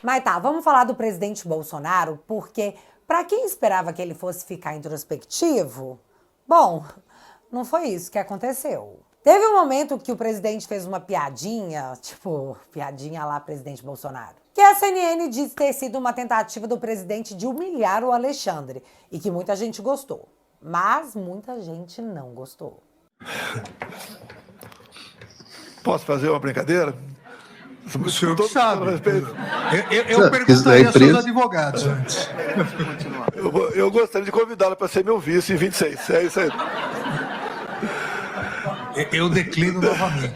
Mas tá, vamos falar do presidente Bolsonaro, porque para quem esperava que ele fosse ficar introspectivo, bom, não foi isso que aconteceu. Teve um momento que o presidente fez uma piadinha, tipo, piadinha lá, presidente Bolsonaro, que a CNN disse ter sido uma tentativa do presidente de humilhar o Alexandre, e que muita gente gostou. Mas muita gente não gostou. Posso fazer uma brincadeira? O senhor que sabe. Eu perguntaria aos seus advogados antes. Eu gostaria de convidá-la para ser meu vice em 26. É isso aí. Eu declino novamente.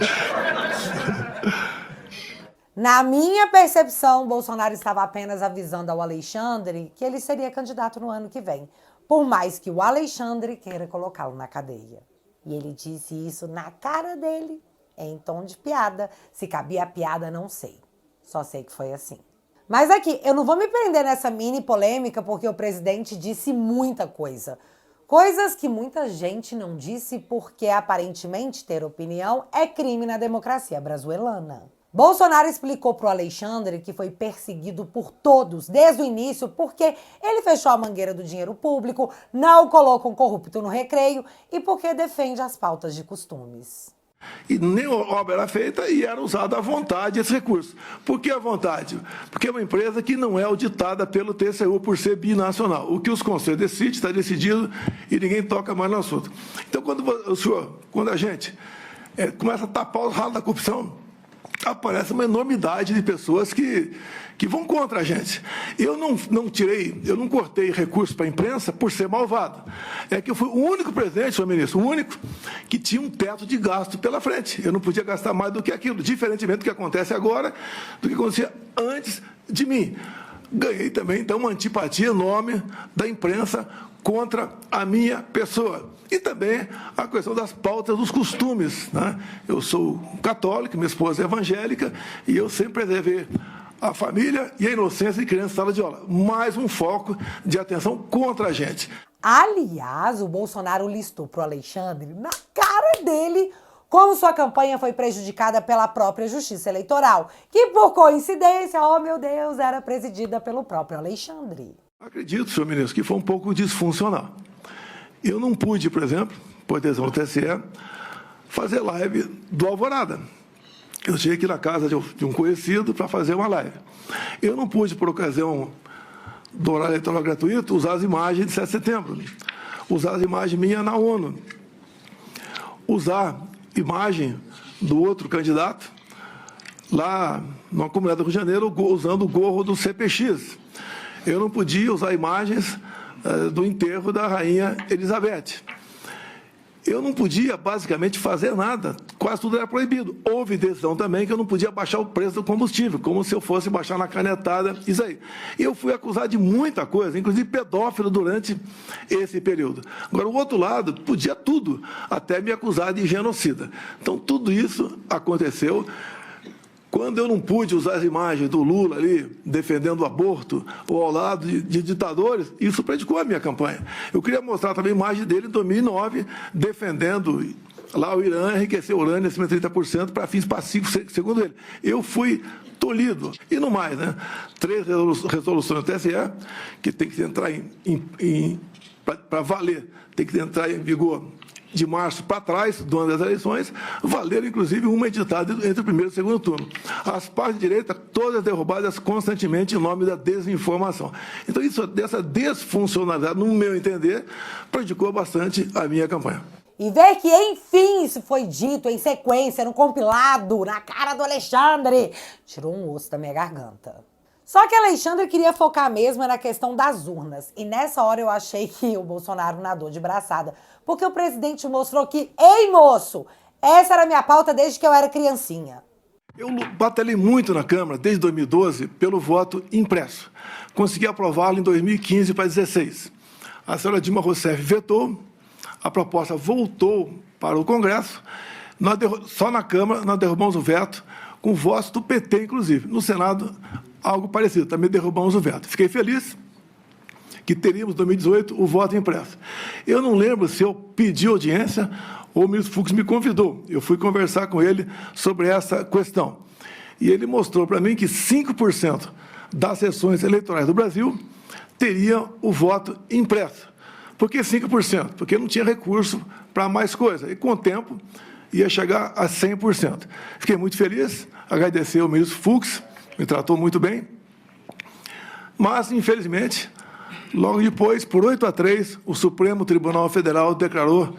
Na minha percepção, Bolsonaro estava apenas avisando ao Alexandre que ele seria candidato no ano que vem, por mais que o Alexandre queira colocá-lo na cadeia. E ele disse isso na cara dele, em tom de piada. Se cabia a piada, não sei. Só sei que foi assim. Mas aqui, eu não vou me prender nessa mini polêmica porque o presidente disse muita coisa. Coisas que muita gente não disse porque aparentemente ter opinião é crime na democracia brasileira. Bolsonaro explicou para o Alexandre que foi perseguido por todos desde o início porque ele fechou a mangueira do dinheiro público, não colocou um corrupto no recreio e porque defende as pautas de costumes. E nem obra era feita e era usado à vontade esse recurso. Por que à vontade? Porque é uma empresa que não é auditada pelo TCU por ser binacional. O que os conselhos decidem está decidido e ninguém toca mais no assunto. Então, quando a gente começa a tapar os ralos da corrupção, aparece uma enormidade de pessoas que vão contra a gente. Eu não cortei recursos para a imprensa por ser malvado. É que eu fui o único presidente, senhor ministro, o único que tinha um teto de gasto pela frente. Eu não podia gastar mais do que aquilo, diferentemente do que acontece agora, do que acontecia antes de mim. Ganhei também, então, uma antipatia enorme da imprensa contra a minha pessoa. E também a questão das pautas dos costumes, né? Eu sou católico, minha esposa é evangélica, e eu sempre preservei a família e a inocência de criança em sala de aula. Mais um foco de atenção contra a gente. Aliás, o Bolsonaro listou para o Alexandre, na cara dele, como sua campanha foi prejudicada pela própria Justiça Eleitoral, que, por coincidência, oh meu Deus, era presidida pelo próprio Alexandre. Acredito, senhor ministro, que foi um pouco disfuncional. Eu não pude, por exemplo, por decisão do TSE, fazer live do Alvorada. Eu cheguei aqui na casa de um conhecido para fazer uma live. Eu não pude, por ocasião do horário eleitoral gratuito, usar as imagens de 7 de setembro, usar as imagens minhas na ONU, usar imagem do outro candidato lá na comunidade do Rio de Janeiro, usando o gorro do CPX. Eu não podia usar imagens do enterro da rainha Elizabeth. Eu não podia, basicamente, fazer nada. Quase tudo era proibido. Houve decisão também que eu não podia baixar o preço do combustível, como se eu fosse baixar na canetada, isso aí. Eu fui acusado de muita coisa, inclusive pedófilo durante esse período. Agora, o outro lado, podia tudo, até me acusar de genocida. Então, tudo isso aconteceu. Quando eu não pude usar as imagens do Lula ali, defendendo o aborto, ou ao lado de ditadores, isso prejudicou a minha campanha. Eu queria mostrar também a imagem dele em 2009, defendendo lá o Irã enriquecer urânio acima de 30% para fins pacíficos, segundo ele. Eu fui tolhido. E no mais, né? 3 resoluções do TSE, que tem que entrar para valer, tem que entrar em vigor de março para trás, do ano das eleições, valeram, inclusive, uma editada entre o primeiro e o segundo turno. As partes de direita, todas derrubadas constantemente em nome da desinformação. Então, dessa desfuncionalidade, no meu entender, prejudicou bastante a minha campanha. E ver que, enfim, isso foi dito em sequência, no compilado, na cara do Alexandre, tirou um osso da minha garganta. Só que Alexandre queria focar mesmo na questão das urnas. E nessa hora eu achei que o Bolsonaro nadou de braçada. Porque o presidente mostrou que, ei moço, essa era a minha pauta desde que eu era criancinha. Eu batalhei muito na Câmara, desde 2012, pelo voto impresso. Consegui aprová-lo em 2015 para 2016. A senhora Dilma Rousseff vetou, a proposta voltou para o Congresso. Só na Câmara nós derrubamos o veto, com votos do PT, inclusive. No Senado, algo parecido, também derrubamos o veto. Fiquei feliz que teríamos, em 2018, o voto impresso. Eu não lembro se eu pedi audiência ou o ministro Fux me convidou. Eu fui conversar com ele sobre essa questão. E ele mostrou para mim que 5% das sessões eleitorais do Brasil teria o voto impresso. Por que 5%? Porque não tinha recurso para mais coisa. E, com o tempo, ia chegar a 100%. Fiquei muito feliz, agradecer ao ministro Fux, me tratou muito bem. Mas, infelizmente, logo depois, por 8-3, o Supremo Tribunal Federal declarou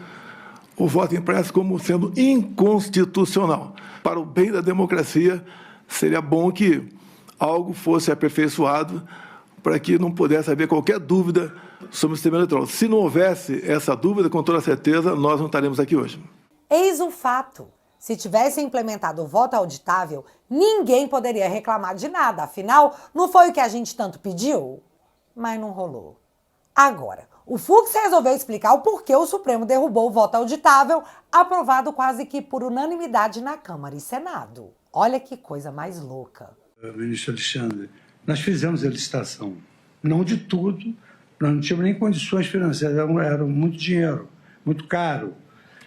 o voto impresso como sendo inconstitucional. Para o bem da democracia, seria bom que algo fosse aperfeiçoado para que não pudesse haver qualquer dúvida sobre o sistema eleitoral. Se não houvesse essa dúvida, com toda certeza, nós não estaremos aqui hoje. Eis o fato. Se tivesse implementado o voto auditável, ninguém poderia reclamar de nada. Afinal, não foi o que a gente tanto pediu? Mas não rolou. Agora, o Fux resolveu explicar o porquê o Supremo derrubou o voto auditável, aprovado quase que por unanimidade na Câmara e Senado. Olha que coisa mais louca. Ministro Alexandre, nós fizemos a licitação, não de tudo, nós não tínhamos nem condições financeiras, era muito dinheiro, muito caro.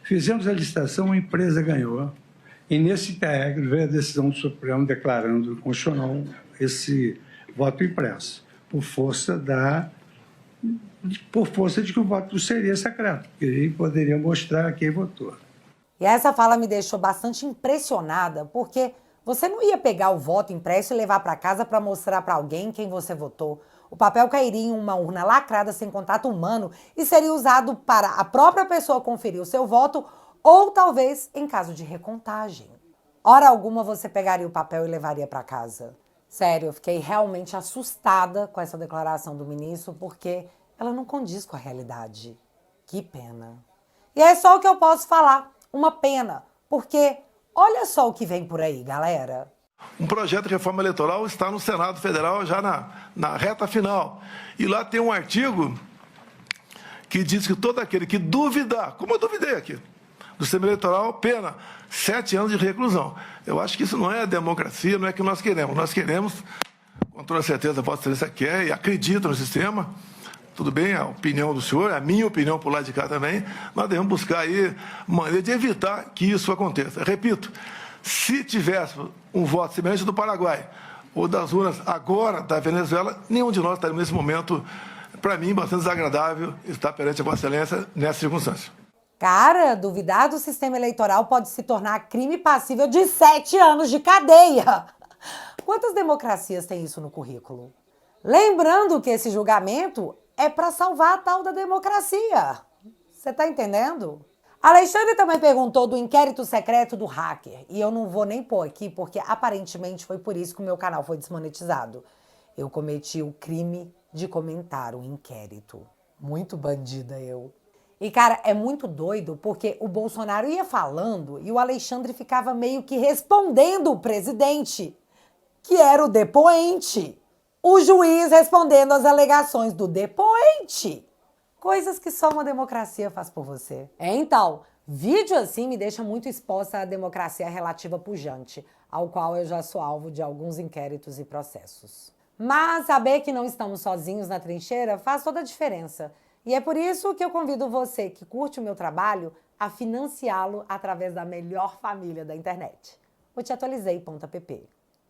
Fizemos a licitação, a empresa ganhou, e nesse integro veio a decisão do Supremo declarando constitucional esse voto impresso, por força de que o voto seria secreto, porque ele poderia mostrar quem votou. E essa fala me deixou bastante impressionada, porque você não ia pegar o voto impresso e levar para casa para mostrar para alguém quem você votou. O papel cairia em uma urna lacrada sem contato humano e seria usado para a própria pessoa conferir o seu voto ou talvez em caso de recontagem. Hora alguma você pegaria o papel e levaria para casa. Sério, eu fiquei realmente assustada com essa declaração do ministro porque ela não condiz com a realidade. Que pena. E é só o que eu posso falar, uma pena, porque olha só o que vem por aí, galera. Um projeto de reforma eleitoral está no Senado Federal já na reta final. E lá tem um artigo que diz que todo aquele que duvidar, como eu duvidei aqui, do sistema eleitoral, pena 7 anos de reclusão. Eu acho que isso não é democracia, não é o que nós queremos. Nós queremos, com toda certeza, a Vossa Excelência quer e acredita no sistema. Tudo bem, a opinião do senhor, a minha opinião por lá de cá também, nós devemos buscar aí maneira de evitar que isso aconteça. Repito, se tivesse um voto semelhante do Paraguai ou das urnas agora da Venezuela, nenhum de nós estaria nesse momento, para mim, bastante desagradável estar perante a Vossa Excelência nessa circunstância. Cara, duvidar do sistema eleitoral pode se tornar crime passível de 7 anos de cadeia. Quantas democracias têm isso no currículo? Lembrando que esse julgamento é para salvar a tal da democracia. Você tá entendendo? Alexandre também perguntou do inquérito secreto do hacker. E eu não vou nem pôr aqui, porque aparentemente foi por isso que o meu canal foi desmonetizado. Eu cometi o crime de comentar o inquérito. Muito bandida eu. E, cara, é muito doido, porque o Bolsonaro ia falando e o Alexandre ficava meio que respondendo o presidente, que era o depoente. O juiz respondendo às alegações do depoente. Coisas que só uma democracia faz por você. Então, vídeo assim me deixa muito exposta à democracia relativa pujante, ao qual eu já sou alvo de alguns inquéritos e processos. Mas saber que não estamos sozinhos na trincheira faz toda a diferença. E é por isso que eu convido você que curte o meu trabalho a financiá-lo através da melhor família da internet, o teatualizei.app.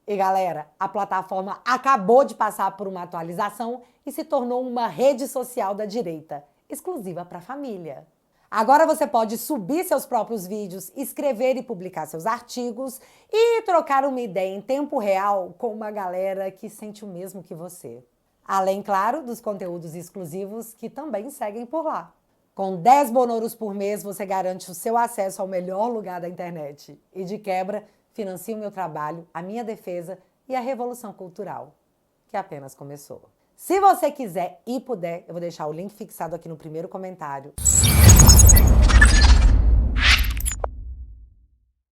E galera, a plataforma acabou de passar por uma atualização e se tornou uma rede social da direita, exclusiva para a família. Agora você pode subir seus próprios vídeos, escrever e publicar seus artigos e trocar uma ideia em tempo real com uma galera que sente o mesmo que você. Além, claro, dos conteúdos exclusivos que também seguem por lá. Com 10 bonoros por mês, você garante o seu acesso ao melhor lugar da internet. E de quebra, financia o meu trabalho, a minha defesa e a revolução cultural, que apenas começou. Se você quiser e puder, eu vou deixar o link fixado aqui no primeiro comentário.